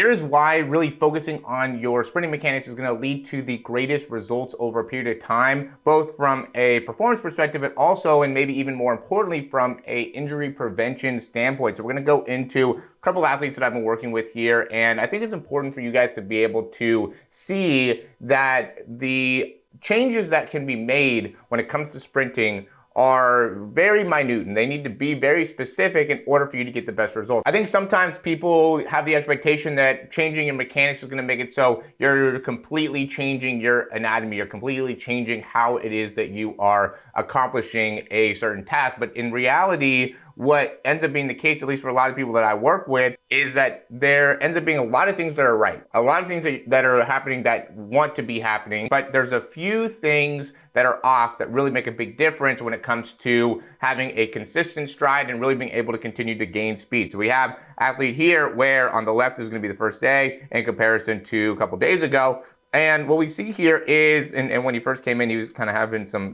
Here's why really focusing on your sprinting mechanics is going to lead to the greatest results over a period of time, both from a performance perspective, but also, and maybe even more importantly, from a injury prevention standpoint. So we're going to go into a couple athletes that I've been working with here, and I think it's important for you guys to be able to see that the changes that can be made when it comes to sprinting are very minute, and they need to be very specific in order for you to get the best results. I think sometimes people have the expectation that changing your mechanics is going to make it so you're completely changing your anatomy, you're completely changing how it is that you are accomplishing a certain task. But in reality, what ends up being the case, at least for a lot of people that I work with, is that there ends up being a lot of things that are right. A lot of things that are happening that want to be happening, but there's a few things that are off that really make a big difference when it comes to having a consistent stride and really being able to continue to gain speed. So we have athlete here where on the left is going to be the first day in comparison to a couple days ago. And what we see here is, and when he first came in, he was kind of having some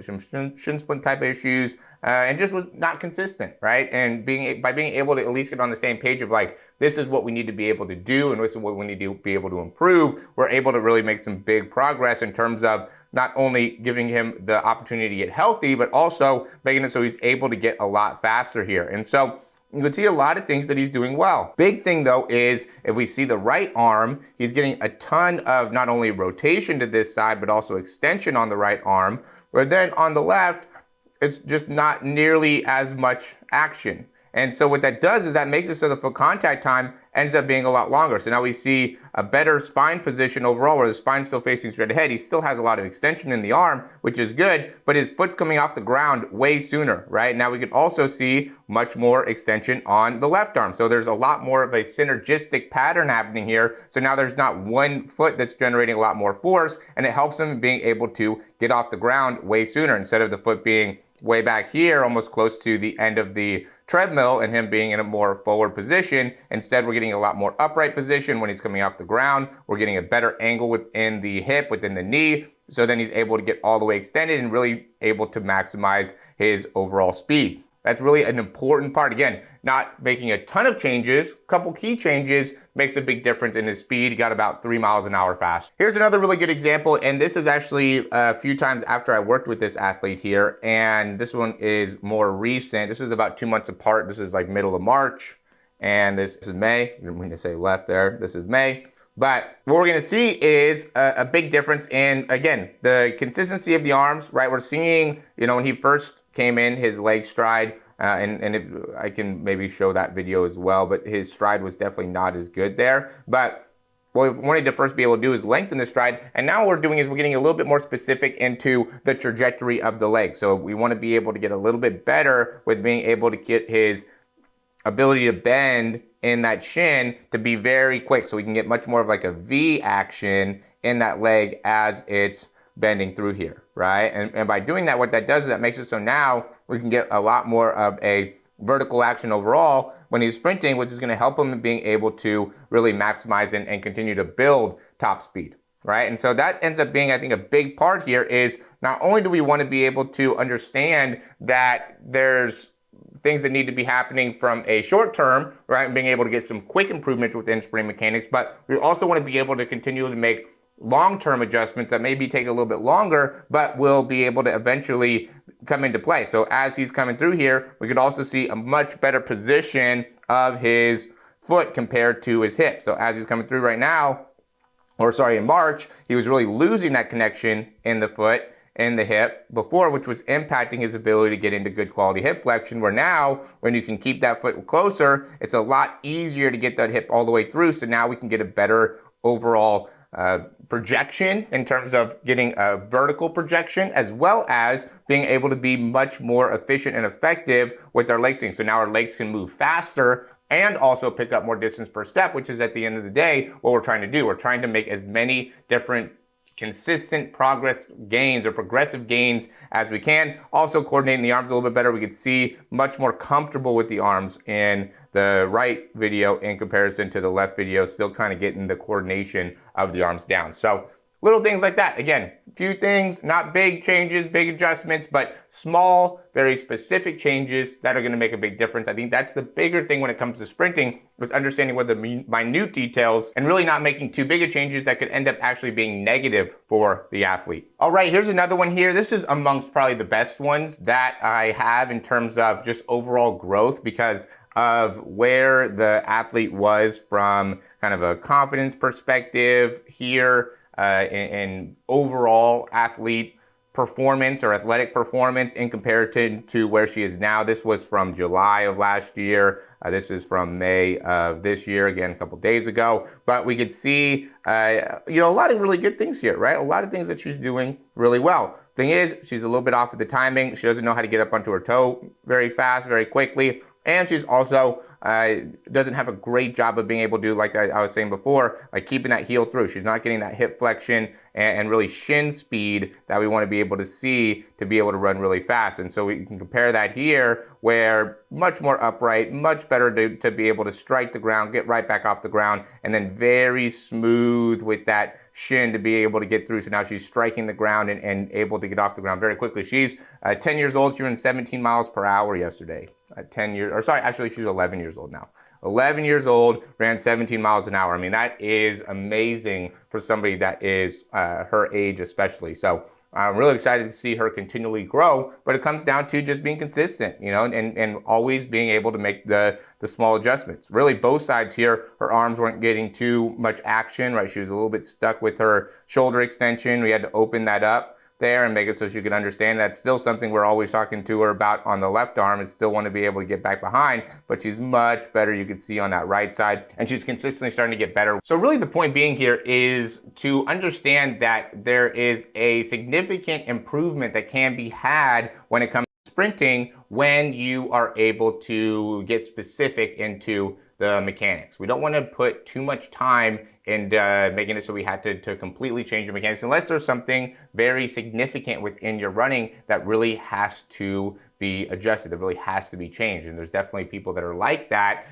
shin splint type issues and just was not consistent, right? And by being able to at least get on the same page of like, this is what we need to be able to do and this is what we need to be able to improve, we're able to really make some big progress in terms of not only giving him the opportunity to get healthy, but also making it so he's able to get a lot faster here. And so you can see a lot of things that he's doing well. Big thing though is if we see the right arm, he's getting a ton of not only rotation to this side, but also extension on the right arm, where then on the left, it's just not nearly as much action. And so what that does is that makes it so the foot contact time ends up being a lot longer. So now we see a better spine position overall where the spine's still facing straight ahead. He still has a lot of extension in the arm, which is good, but his foot's coming off the ground way sooner, right? Now we can also see much more extension on the left arm. So there's a lot more of a synergistic pattern happening here. So now there's not one foot that's generating a lot more force, and it helps him being able to get off the ground way sooner instead of the foot being way back here, almost close to the end of the treadmill and him being in a more forward position. Instead, we're getting a lot more upright position when he's coming off the ground. We're getting a better angle within the hip, within the knee. So then he's able to get all the way extended and really able to maximize his overall speed. That's really an important part. Again, not making a ton of changes, a couple key changes makes a big difference in his speed. He got about 3 miles an hour fast. Here's another really good example, and this is actually a few times after I worked with this athlete here, and this one is more recent. This is about 2 months apart. This is like middle of March, and this is May. I didn't mean to say left there. This is May. But what we're going to see is a big difference in, again, the consistency of the arms, right? We're seeing, when he first came in, his leg stride, I can maybe show that video as well, but his stride was definitely not as good there. But what we wanted to first be able to do is lengthen the stride, and now what we're doing is we're getting a little bit more specific into the trajectory of the leg. So we want to be able to get a little bit better with being able to get his ability to bend in that shin to be very quick, so we can get much more of like a V action in that leg as it's bending through here, right? And by doing that, what that does is that makes it so now we can get a lot more of a vertical action overall when he's sprinting, which is going to help him being able to really maximize and continue to build top speed, right? And so that ends up being, I think, a big part here is not only do we want to be able to understand that there's things that need to be happening from a short term, right, and being able to get some quick improvements within sprinting mechanics, but we also want to be able to continue to make long-term adjustments that maybe take a little bit longer, but will be able to eventually come into play. So as he's coming through here, we could also see a much better position of his foot compared to his hip. So as he's coming through right now, in March, he was really losing that connection in the foot and the hip before, which was impacting his ability to get into good quality hip flexion, where now when you can keep that foot closer, it's a lot easier to get that hip all the way through. So now we can get a better overall projection in terms of getting a vertical projection, as well as being able to be much more efficient and effective with our leg swing. So now our legs can move faster and also pick up more distance per step, which is at the end of the day what we're trying to do. We're trying to make as many different consistent progress gains or progressive gains as we can. Also coordinating the arms a little bit better. We could see much more comfortable with the arms in the right video in comparison to the left video, still kind of getting the coordination of the arms down. So Little things like that. Again, few things, not big changes, big adjustments, but small, very specific changes that are going to make a big difference. I think that's the bigger thing when it comes to sprinting, was understanding what the minute details and really not making too big of changes that could end up actually being negative for the athlete. All right, here's another one here. This is amongst probably the best ones that I have in terms of just overall growth, because of where the athlete was from kind of a confidence perspective here, in overall athlete performance or athletic performance in comparison to where she is now. This was from July of last year. This is from May of this year, again, a couple days ago. But we could see, a lot of really good things here, right? A lot of things that she's doing really well. Thing is, she's a little bit off of the timing. She doesn't know how to get up onto her toe very fast, very quickly. And she's also doesn't have a great job of being able to, like I was saying before, like keeping that heel through. She's not getting that hip flexion and really shin speed that we want to be able to see to be able to run really fast. And so we can compare that here, where much more upright, much better to be able to strike the ground, get right back off the ground, and then very smooth with that shin to be able to get through. So now she's striking the ground and able to get off the ground very quickly. She's 10 years old. She ran 17 miles per hour yesterday. 10 years, or sorry, actually she's 11 years old now. 11 years old, ran 17 miles an hour. I mean, that is amazing for somebody that is her age especially. So I'm really excited to see her continually grow, but it comes down to just being consistent, and always being able to make the small adjustments. Really, both sides here, her arms weren't getting too much action, right? She was a little bit stuck with her shoulder extension. We had to open that up there and make it so she could understand. That's still something we're always talking to her about on the left arm, is still want to be able to get back behind, but she's much better, you can see, on that right side, and she's consistently starting to get better. So really the point being here is to understand that there is a significant improvement that can be had when it comes to sprinting when you are able to get specific into the mechanics. We don't want to put too much time and making it so we had to completely change your mechanics, unless there's something very significant within your running that really has to be adjusted, that really has to be changed. And there's definitely people that are like that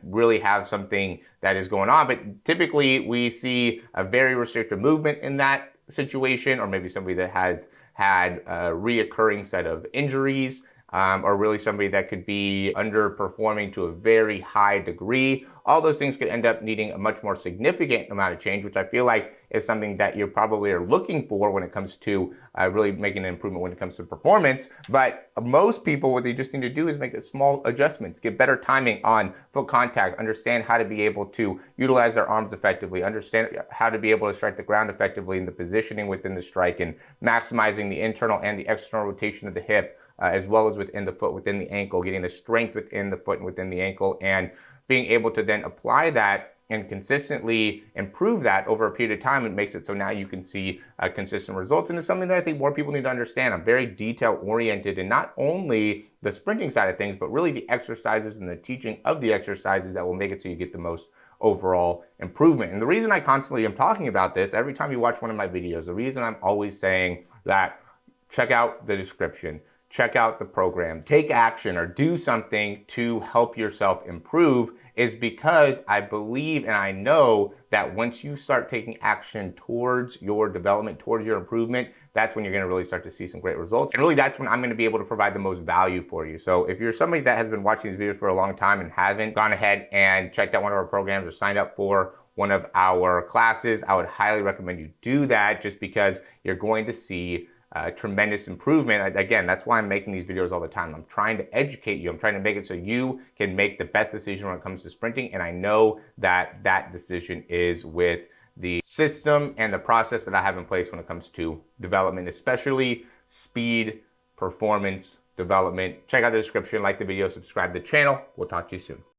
really have something that is going on. But typically we see a very restrictive movement in that situation, or maybe somebody that has had a reoccurring set of injuries, or really somebody that could be underperforming to a very high degree. All those things could end up needing a much more significant amount of change, which I feel like is something that you probably are looking for when it comes to really making an improvement when it comes to performance. But most people, what they just need to do is make a small adjustments, get better timing on foot contact, understand how to be able to utilize their arms effectively, understand how to be able to strike the ground effectively, in the positioning within the strike, and maximizing the internal and the external rotation of the hip, as well as within the foot, within the ankle, getting the strength within the foot and within the ankle, and being able to then apply that and consistently improve that over a period of time. It makes it so now you can see consistent results. And it's something that I think more people need to understand. I'm very detail oriented in not only the sprinting side of things, but really the exercises and the teaching of the exercises that will make it so you get the most overall improvement. And the reason I constantly am talking about this every time you watch one of my videos, the reason I'm always saying that check out the description, check out the programs, take action or do something to help yourself improve, is because I believe and I know that once you start taking action towards your development, towards your improvement, that's when you're going to really start to see some great results. And really that's when I'm going to be able to provide the most value for you. So if you're somebody that has been watching these videos for a long time and haven't gone ahead and checked out one of our programs or signed up for one of our classes, I would highly recommend you do that, just because you're going to see tremendous improvement. Again, that's why I'm making these videos all the time. I'm trying to educate you. I'm trying to make it so you can make the best decision when it comes to sprinting. And I know that that decision is with the system and the process that I have in place when it comes to development, especially speed, performance, development. Check out the description, like the video, subscribe to the channel. We'll talk to you soon.